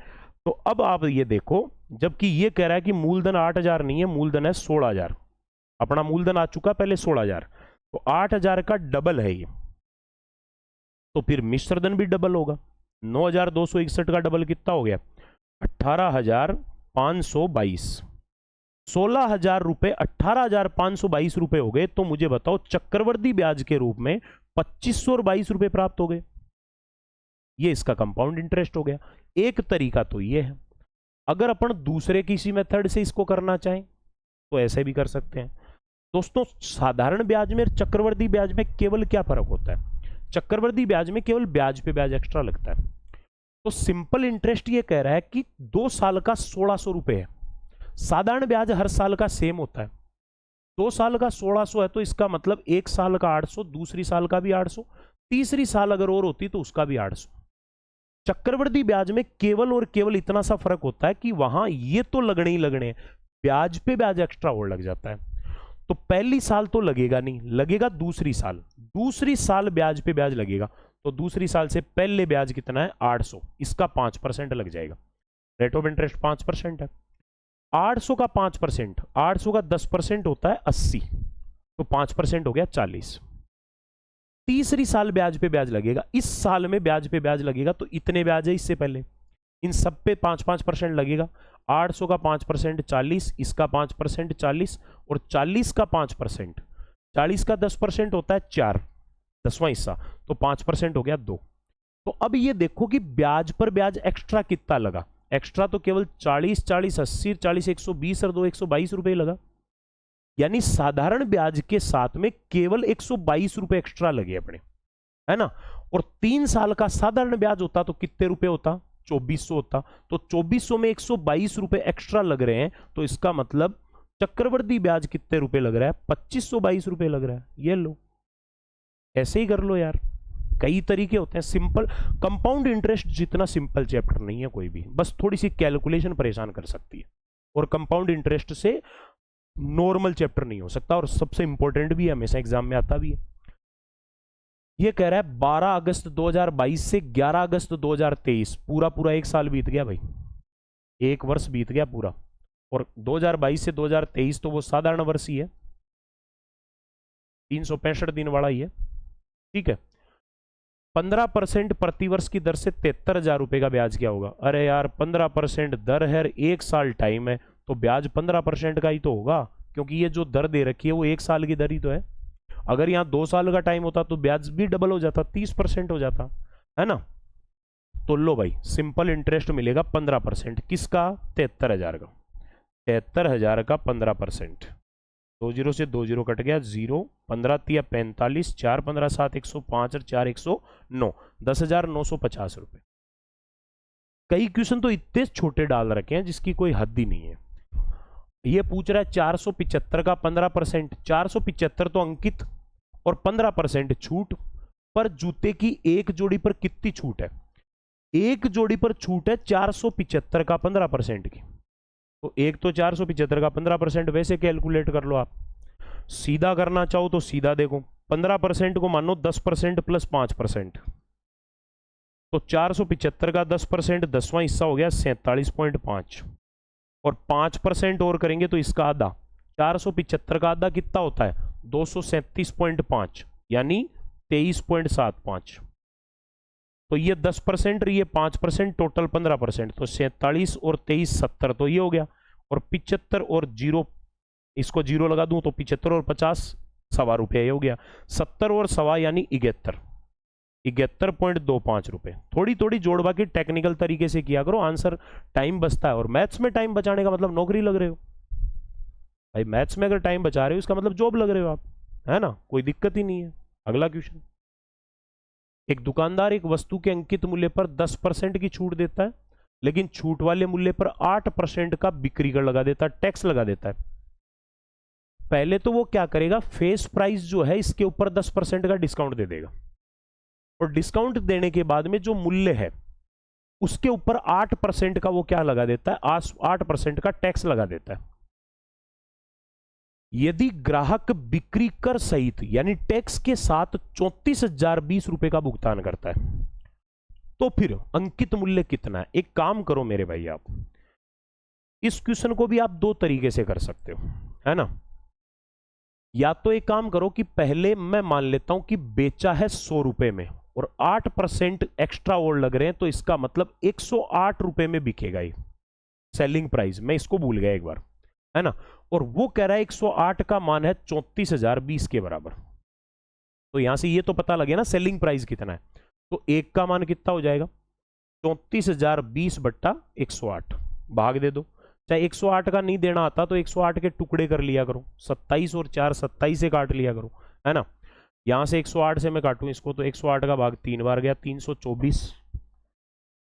तो अब आप ये देखो, जबकि ये कह रहा है कि मूलधन 8000 नहीं है, मूलधन है 16000। अपना मूलधन आ चुका पहले 16000, तो 8000 का डबल है ये, तो फिर मिश्रधन भी डबल होगा। 9261 का डबल कितना हो गया? 18522। 16000 रुपए 18522 रुपए हो गए। तो मुझे बताओ चक्रवर्ती ब्याज के रूप में 2522 रुपए प्राप्त हो गए। ये इसका कंपाउंड इंटरेस्ट हो गया। एक तरीका तो ये है। अगर अपन दूसरे किसी मेथड से इसको करना चाहें तो ऐसे भी कर सकते हैं। दोस्तों, साधारण ब्याज में चक्रवर्ती ब्याज में केवल क्या फर्क होता है? चक्रवर्ती ब्याज में केवल ब्याज पे ब्याज एक्स्ट्रा लगता है। तो सिंपल इंटरेस्ट ये कह रहा है कि 2 साल का 1600 रुपए है। साधारण ब्याज हर साल का सेम होता है। 2 साल का 1600 है, तो इसका मतलब 1 साल का 800, दूसरी साल का भी 800, तीसरी साल अगर और होती तो उसका भी 800। चक्रवर्ती ब्याज में केवल और केवल इतना सा फर्क होता है कि वहां ये तो लगने ही लगने, ब्याज पे ब्याज एक्स्ट्रा और लग जाता है। तो पहली साल तो लगेगा नहीं, लगेगा दूसरी साल। दूसरी साल ब्याज पे ब्याज लगेगा, तो दूसरी साल से पहले ब्याज कितना है? 800, इसका 5% लग जाएगा। रेट ऑफ इंटरेस्ट 5% है। 800 का 5%, 800 का 10% होता है 80, तो 5% हो गया 40। तीसरी साल ब्याज पे ब्याज लगेगा। इस साल में ब्याज पे ब्याज लगेगा, तो इतने ब्याज है इससे पहले, इन सब पे 5-5% लगेगा। 800 का 5% 40, इसका 5% 40, और 40 का 5%, 40 का 10% होता है 4, 10वां हिस्सा, तो 5% हो गया 2। तो अब ये देखो कि ब्याज पर ब्याज एक्स्ट्रा कितना लगा। एक्स्ट्रा तो केवल 40, 40, 80, 40, 120 और 2 122 रुपए लगा। यानी साधारण ब्याज के साथ में केवल 122 रुपए एक्स्ट्रा लगे अपने, है ना। और 3 साल का साधारण ब्याज होता तो कितने रुपए होता? 2400 होता। तो 2400 में 122 रुपए एक्स्ट्रा लग रहे हैं, तो इसका मतलब चक्रवर्ती ब्याज कितने रुपए लग रहा है? 2522 रुपए लग रहा है। ये लो, ऐसे ही कर लो यार। कई तरीके होते हैं। सिंपल कंपाउंड इंटरेस्ट जितना सिंपल चैप्टर नहीं है कोई भी, बस थोड़ी सी कैलकुलेशन परेशान कर सकती है। और कंपाउंड इंटरेस्ट से नॉर्मल चैप्टर नहीं हो सकता, और सबसे इंपॉर्टेंट भी है, हमेशा एग्जाम में आता भी है। ये कह रहा है 12 अगस्त 2022 से 11 अगस्त 2023, पूरा पूरा 1 साल बीत गया भाई, 1 वर्ष बीत गया पूरा। और 2022 से 2023 तो वो साधारण वर्ष ही है, 365 दिन वाला ही है। ठीक है, 15% प्रतिवर्ष की दर से 73,000 रुपए का ब्याज क्या होगा? अरे यार 15% दर है, 1 साल टाइम है, तो ब्याज 15% का ही तो होगा, क्योंकि ये जो दर दे रखी है वो 1 साल की दर ही तो है। अगर यहाँ 2 साल का टाइम होता तो ब्याज भी डबल हो जाता, 30% हो जाता, है ना। तो लो भाई, सिंपल इंटरेस्ट मिलेगा 15%। किसका? 73,000 का। 73,000 का 15%, 2 जीरो से 2 जीरो कट गया, 0, 15 तिया 45, 4 15 7 105 और 4 109, 10,950 रुपए। कई क्वेश्चन तो इतने छोटे डाल रखे हैं जिसकी कोई हद ही नहीं है। ये पूछ रहा है 475 का 15%। 475 तो अंकित और 15% छूट। पर जूते की एक जोड़ी पर कितनी छूट है? एक जोड़ी पर छूट है 475 का 15% की। तो एक तो 475 का 15%, वैसे कैलकुलेट कर लो आप। सीधा करना चाहो तो सीधा देखो, 15% को मानो 10% प्लस 5%, तो 475 का 10%, 10वां हिस्सा हो गया 47.5, और 5% और करेंगे तो इसका आधा, 475 का आधा कितना होता है? 237.5, यानी 23.75। तो ये 10% और ये 5%, टोटल 15%, तो 47 और 23 70, तो ये हो गया। और 75 और 0, इसको 0 लगा दूं तो 75 और 50 सवा रुपया, ये हो गया। 70 और सवा यानी 71.25 रुपए। थोड़ी थोड़ी जोड़वा के टेक्निकल तरीके से किया करो, आंसर टाइम बचता है। और मैथ्स में टाइम बचाने का मतलब नौकरी लग रहे हो भाई। मैथ्स में अगर टाइम बचा रहे हो इसका मतलब जॉब लग रहे हो आप, है ना, कोई दिक्कत ही नहीं है। अगला क्वेश्चन, एक दुकानदार एक वस्तु के अंकित मूल्य पर 10% की छूट देता है, लेकिन छूट वाले मूल्य पर 8% का बिक्री कर लगा देता है, टैक्स लगा देता है। पहले तो वो क्या करेगा, फेस प्राइस जो है इसके ऊपर 10% का डिस्काउंट दे देगा, और डिस्काउंट देने के बाद में जो मूल्य है उसके ऊपर 8% का वो क्या लगा देता है, 8% का टैक्स लगा देता है। यदि ग्राहक बिक्री कर सहित यानी टैक्स के साथ 34,020 रुपए का भुगतान करता है, तो फिर अंकित मूल्य कितना है? एक काम करो मेरे भाई, आप इस क्वेश्चन को भी आप दो तरीके से कर सकते हो, है ना। या तो एक काम करो कि पहले मैं मान लेता हूं कि बेचा है 100 रुपए में और 8% एक्स्ट्रा और लग रहे हैं, तो इसका मतलब 108 रुपए में बिकेगा ये सेलिंग प्राइस। मैं इसको भूल गया एक बार, है ना। और वो कह रहा है 108 का मान है 34,020 के बराबर। तो यहां से ये तो पता लगे ना सेलिंग प्राइस कितना है। तो एक का मान कितना हो जाएगा? 34,020 बट्टा 108, भाग दे दो। चाहे 108 का नहीं देना आता तो 108 के टुकड़े कर लिया करो, 27 और 4 27 से काट लिया करो, है ना। यहां से 108 से मैं काटूं इसको तो 108 का भाग 3 बार गया, 324,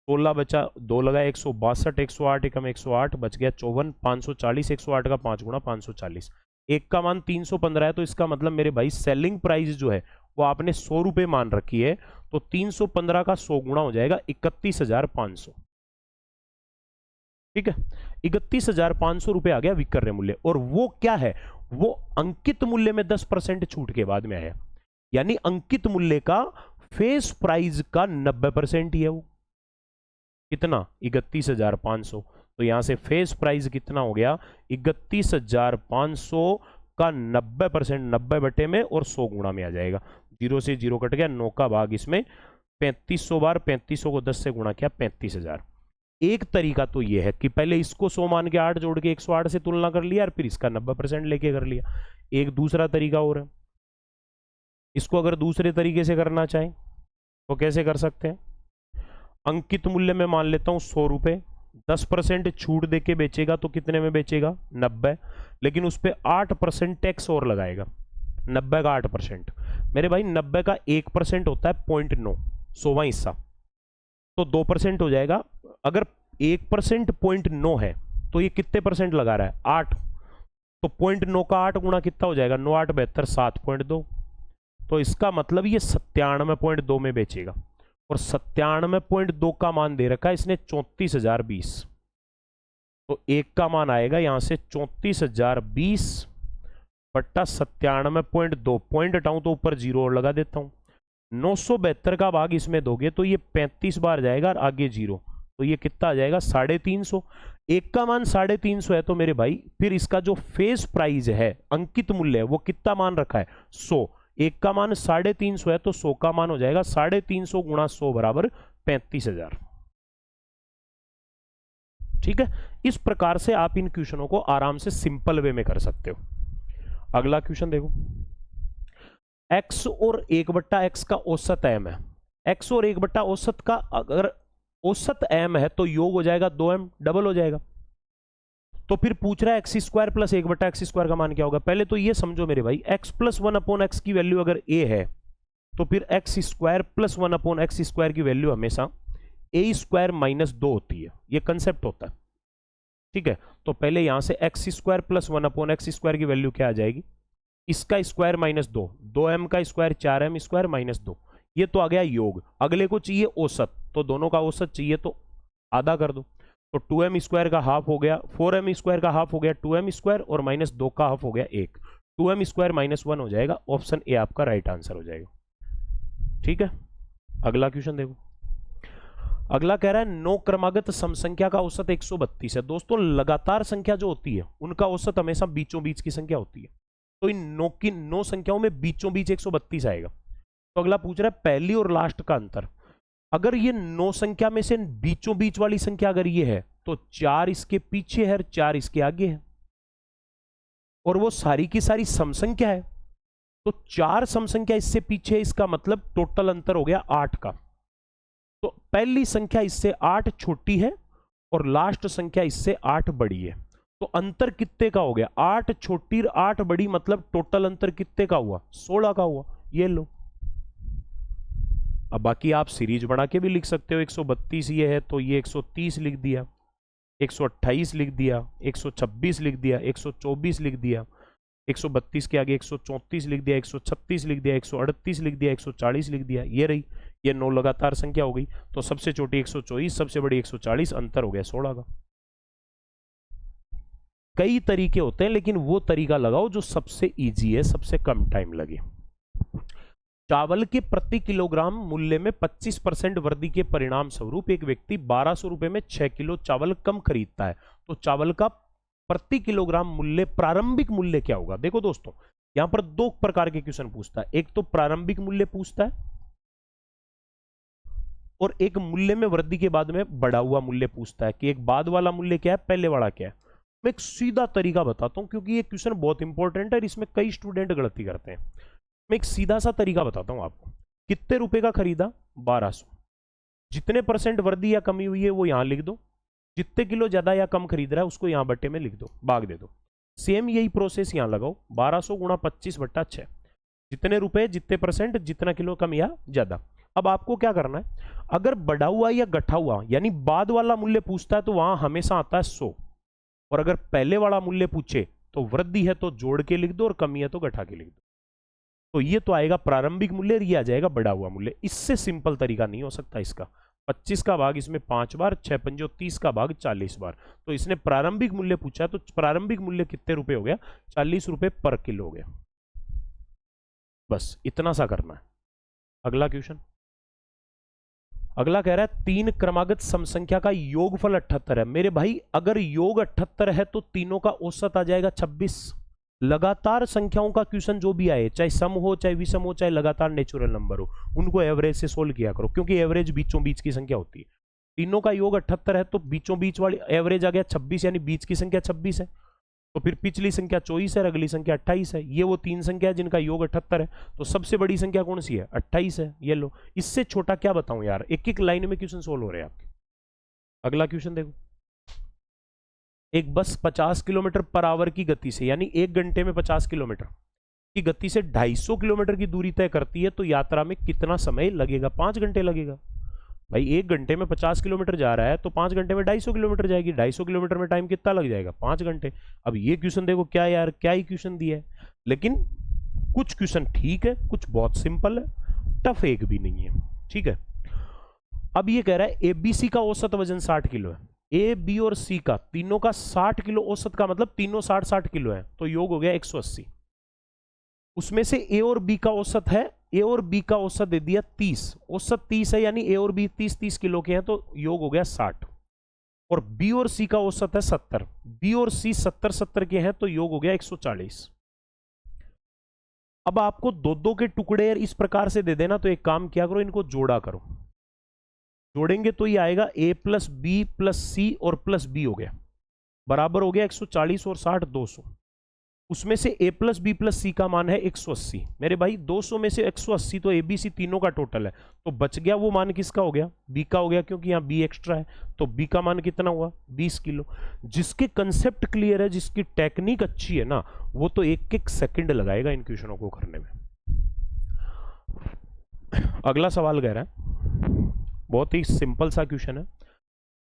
16 बचा, 2 लगा 162, 108 एकम 108 बच गया 54, 540, 108 का 5 गुना 540। एक का मान 315 है, तो इसका मतलब मेरे भाई सेलिंग प्राइस जो है वो आपने 100 रुपए मान रखी है, तो 315 का 100 गुना हो जाएगा 31,500। ठीक है, 31,500 रुपए आ गया विक्रय मूल्य। और वो क्या है? वो अंकित मूल्य में 10% छूट के बाद में आया, यानी अंकित मूल्य का फेस प्राइस का 90% ही है वो। कितना? 31,500। तो यहां से फेस प्राइस कितना हो गया? 31,500 का 90%, 90 बटे में और 100 गुणा में आ जाएगा। 0 से 0 कट गया, 9 का भाग इसमें 3500 बार, 3500 को 10 से गुणा किया 35,000। एक तरीका तो ये है कि पहले इसको 100 मान के 8 जोड़ के 108 से तुलना कर लिया और फिर इसका 90% लेके कर लिया। एक दूसरा तरीका और है, इसको अगर दूसरे तरीके से करना चाहें तो कैसे कर सकते हैं? अंकित मूल्य में मान लेता हूं 100 रुपए, 10% छूट देके बेचेगा तो कितने में बेचेगा? 90, लेकिन उस पर 8% टैक्स और लगाएगा। 90 का 8%, मेरे भाई 90 का 1% होता है 0.9, 100वां हिस्सा, तो 2% हो जाएगा। अगर 1% 0.9 है तो ये कितने परसेंट लगा रहा है? 8, तो 0.9 का 8 गुणा कितना हो जाएगा? 9 8 72, 7.2। तो इसका मतलब ये 97.2 में बेचेगा, और 97.2 का मान दे रखा है इसने 34,020। तो एक का मान आएगा यहां से 34,020 बट्टा 97.2, पॉइंट हटाऊं तो ऊपर 0 और लगा देता हूं। 972 का भाग इसमें दोगे तो ये 35 बार जाएगा और आगे 0, तो ये कितना आ जाएगा? 350। एक का मान 350 है तो मेरे भाई फिर इसका जो फेस प्राइस है, अंकित मूल्य है, वो कितना मान रखा है? 100। एक का मान 350 है तो 100 का मान हो जाएगा 350 गुणा 100 बराबर 35,000। ठीक है, इस प्रकार से आप इन क्वेश्चनों को आराम से सिंपल वे में कर सकते हो। अगला क्वेश्चन देखो, x और 1/x का औसत m है। x और 1/, औसत का अगर औसत m है तो योग हो जाएगा 2m, डबल हो जाएगा। तो फिर पूछ रहा है x² प्लस 1/x² का मान क्या होगा? पहले तो ये समझो मेरे भाई, x प्लस 1/x की वैल्यू अगर a है तो फिर x² प्लस 1/x² की वैल्यू हमेशा a² माइनस 2 होती है, ये कंसेप्ट होता है। ठीक है, तो पहले यहां से x² प्लस 1/x² की वैल्यू क्या आ जाएगी? इसका स्क्वायर माइनस 2, 2m का स्क्वायर 4m² माइनस 2, ये तो आ गया योग। अगले को चाहिए औसत, तो दोनों का औसत चाहिए तो आधा कर दो, तो 2m² का हाफ हो गया, 4m² का हाफ हो गया 2m², और माइनस 2 का हाफ हो गया 1, 2m² माइनस 1 हो जाएगा। ऑप्शन ए आपका राइट आंसर हो जाएगा। ठीक है, अगला क्वेश्चन देखो। अगला कह रहा है 9 क्रमागत सम संख्या का औसत 132 है। दोस्तों लगातार संख्या जो होती है उनका औसत हमेशा बीचों बीच की संख्या होती है, तो इन 9 संख्याओं में बीचों बीच 132 आएगा। तो अगला पूछ रहा है पहली और लास्ट का अंतर। अगर ये 9 संख्या में से बीचों बीच वाली संख्या अगर ये है तो 4 इसके पीछे है और 4 इसके आगे है, और वो सारी की सारी सम संख्या है, तो 4 सम संख्या इससे पीछे है, इसका मतलब टोटल अंतर हो गया 8 का। तो पहली संख्या इससे 8 छोटी है और लास्ट संख्या इससे 8 बड़ी है, तो अंतर कितने का हो गया? 8 छोटी 8 बड़ी, मतलब टोटल अंतर कितने का हुआ? 16 का हुआ। ये लो, अब बाकी आप सीरीज बना के भी लिख सकते हो। 132 ये है तो ये 130 लिख दिया, 128 लिख दिया, 126 लिख दिया, 124 लिख दिया, 132 के आगे 134 लिख दिया, 136 लिख दिया, 138 लिख दिया, 140 लिख दिया। ये रही, ये 9 लगातार संख्या हो गई। तो सबसे छोटी 124, सबसे बड़ी 140, अंतर हो गया 16 का। कई तरीके होते हैं, लेकिन वो तरीका लगाओ जो सबसे इजी है, सबसे कम टाइम लगे। चावल के प्रति किलोग्राम मूल्य में 25% वृद्धि के परिणाम स्वरूप एक व्यक्ति 1200 रुपए में 6 किलो चावल कम खरीदता है, तो चावल का प्रति किलोग्राम मूल्य, प्रारंभिक मूल्य क्या होगा? देखो दोस्तों, यहां पर दो प्रकार के क्वेश्चन पूछता है, एक तो प्रारंभिक मूल्य पूछता है और एक मूल्य में वृद्धि के बाद में बढ़ा हुआ मूल्य पूछता है कि एक बाद वाला मूल्य क्या है, पहले वाला क्या है। मैं एक सीधा तरीका बताता हूं क्योंकि ये क्वेश्चन बहुत इंपॉर्टेंट है और इसमें कई स्टूडेंट गलती करते हैं। मैं एक सीधा सा तरीका बताता हूं आपको। कितने रुपए का खरीदा? 1200। जितने परसेंट वृद्धि या कमी हुई है वो यहां लिख दो, जितने किलो ज्यादा या कम खरीद रहा है उसको यहां बट्टे में लिख दो, भाग दे दो। सेम यही प्रोसेस यहां लगाओ, 1200 गुणा 25/6, जितने रुपए जितने परसेंट जितना किलो कम या ज्यादा। अब आपको क्या करना है, अगर बढ़ा हुआ या घटा हुआ यानी बाद वाला मूल्य पूछता है तो वहां हमेशा आता है 100, और अगर पहले वाला मूल्य पूछे तो वृद्धि है तो जोड़ के लिख दो और कमी है तो घटा के लिख दो। तो ये तो आएगा प्रारंभिक मूल्य, ये आ जाएगा बढ़ा हुआ मूल्य। इससे सिंपल तरीका नहीं हो सकता इसका। 25 का भाग इसमें 5 बार, 6 पंजो 30 का भाग 40 बार, तो इसने प्रारंभिक मूल्य पूछा है, तो प्रारंभिक मूल्य कितने रुपए हो गया? 40 रुपए पर किलो हो गया। बस इतना सा करना है। अगला क्वेश्चन, अगला कह रहा है 3 क्रमागत सम संख्या का योगफल 78 है। मेरे भाई अगर योग 78 है तो तीनों का औसत आ जाएगा 26। लगातार संख्याओं का क्वेश्चन जो भी आए, चाहे सम हो चाहे विषम हो चाहे लगातार नेचुरल नंबर हो, उनको एवरेज से सोल्व किया करो, क्योंकि एवरेज बीचों बीच की संख्या होती है। तीनों का योग 78 है तो बीचों बीच वाली एवरेज आ गया 26, यानी बीच की संख्या 26 है। तो फिर पिछली संख्या 24 है, अगली संख्या 28 है। ये वो 3 संख्या है जिनका योग 78 है, तो सबसे बड़ी संख्या कौन सी है? 28 है। ये लो, इससे छोटा क्या बताऊं यार, एक एक लाइन में क्वेश्चन सोल्व हो रहे हैं आपके। अगला क्वेश्चन देखो, एक बस 50 किलोमीटर पर आवर की गति से, यानी 1 घंटे में 50 किलोमीटर की गति से 250 किलोमीटर की दूरी तय करती है, तो यात्रा में कितना समय लगेगा? 5 घंटे लगेगा। भाई 1 घंटे में 50 किलोमीटर जा रहा है तो 5 घंटे में 250 किलोमीटर जाएगी। 250 किलोमीटर में टाइम कितना लग जाएगा? 5 घंटे। अब ये क्वेश्चन देखो, क्या यार, क्या ही क्वेश्चन दिया है। लेकिन कुछ क्वेश्चन ठीक है, कुछ बहुत सिंपल है, टफ एक भी नहीं है। ठीक है, अब ये कह रहा है एबीसी का औसत वजन 60 किलो है। ए, बी और सी का तीनों का 60 किलो औसत का मतलब तीनों 60-60 किलो है, तो योग हो गया 180। उसमें से ए और बी का औसत है, ए और बी का औसत दे दिया 30, औसत 30 है, यानी ए और बी 30-30 किलो के हैं, तो योग हो गया 60। और बी और सी का औसत है 70, बी और सी 70-70 के हैं, तो योग हो गया 140। अब आपको दो के टुकड़े इस प्रकार से दे देना, तो एक काम किया करो, इनको जोड़ा करो। जोड़ेंगे तो ये आएगा a प्लस बी प्लस सी और प्लस बी हो गया, बराबर हो गया 140 और 60 200। उसमें से a प्लस बी प्लस सी का मान है 180। मेरे भाई 200 में से 180 तो ABC तीनों का टोटल है, तो बच गया वो मान किसका हो गया? B का हो गया, क्योंकि यहाँ B एक्स्ट्रा है, तो B का मान कितना हुआ? 20 किलो। जिसके कंसेप्ट क्लियर है, जिसकी टेक्निक अच्छी है ना, वो तो 1-1 सेकंड लगाएगा इन क्वेश्चनों को करने में। अगला सवाल कह रहा है, बहुत ही सिंपल सा क्वेश्चन है।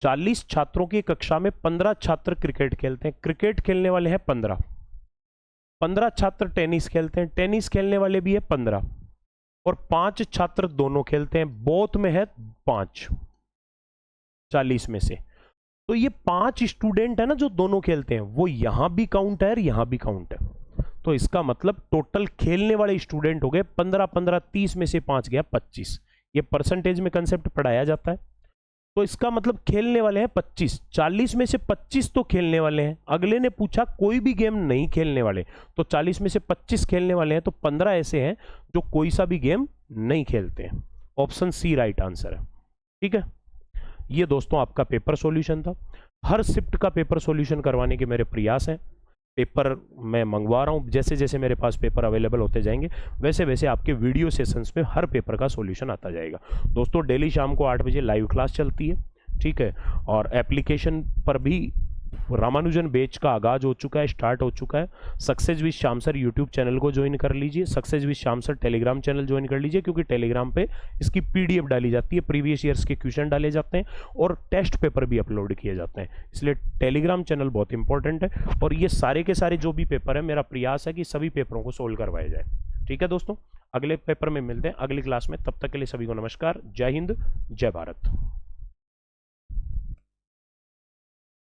40 छात्रों की कक्षा में 15 छात्र क्रिकेट खेलते हैं, क्रिकेट खेलने वाले हैं 15 छात्र टेनिस खेलते हैं, टेनिस खेलने वाले भी है 15, और 5 छात्र दोनों खेलते हैं, बोथ में है 5 40 में से। तो ये 5 स्टूडेंट है ना जो दोनों खेलते हैं, वो यहां भी काउंट है और यहां भी काउंट है, तो इसका मतलब टोटल खेलने वाले स्टूडेंट हो गए 15-15, 30 में से 5 गया 25। ये परसेंटेज में कंसेप्ट पढ़ाया जाता है, तो इसका मतलब खेलने वाले हैं 25, 40 में से 25 तो खेलने वाले हैं। अगले ने पूछा कोई भी गेम नहीं खेलने वाले, तो 40 में से 25 खेलने वाले हैं, तो 15 ऐसे हैं जो कोई सा भी गेम नहीं खेलते हैं। ऑप्शन सी राइट आंसर है। ठीक है, ये दोस्तों आपका पेपर सॉल्यूशन था। हर शिफ्ट का पेपर सॉल्यूशन करवाने के मेरे प्रयास हैं। पेपर मैं मंगवा रहा हूँ, जैसे जैसे मेरे पास पेपर अवेलेबल होते जाएंगे वैसे वैसे आपके वीडियो सेशंस में हर पेपर का सॉल्यूशन आता जाएगा। दोस्तों डेली शाम को 8 बजे लाइव क्लास चलती है, ठीक है, और एप्लीकेशन पर भी रामानुजन बैच का आगाज हो चुका है, स्टार्ट हो चुका है। Success with Shyam sir YouTube channel को ज्वाइन कर लीजिए, success with Shyam sir Telegram channel join कर लीजिए, क्योंकि टेलीग्राम पे इसकी पीडीएफ डाली जाती है, प्रीवियस ईयर्स के क्वेश्चन डाले जाते हैं और टेस्ट पेपर भी अपलोड किए जाते हैं, इसलिए टेलीग्राम चैनल बहुत इंपॉर्टेंट है। और ये सारे के सारे जो भी पेपर है, मेरा प्रयास है कि सभी पेपरों को सोल्व करवाया जाए। ठीक है दोस्तों, अगले पेपर में मिलते हैं अगली क्लास में, तब तक के लिए सभी को नमस्कार, जय हिंद, जय भारत।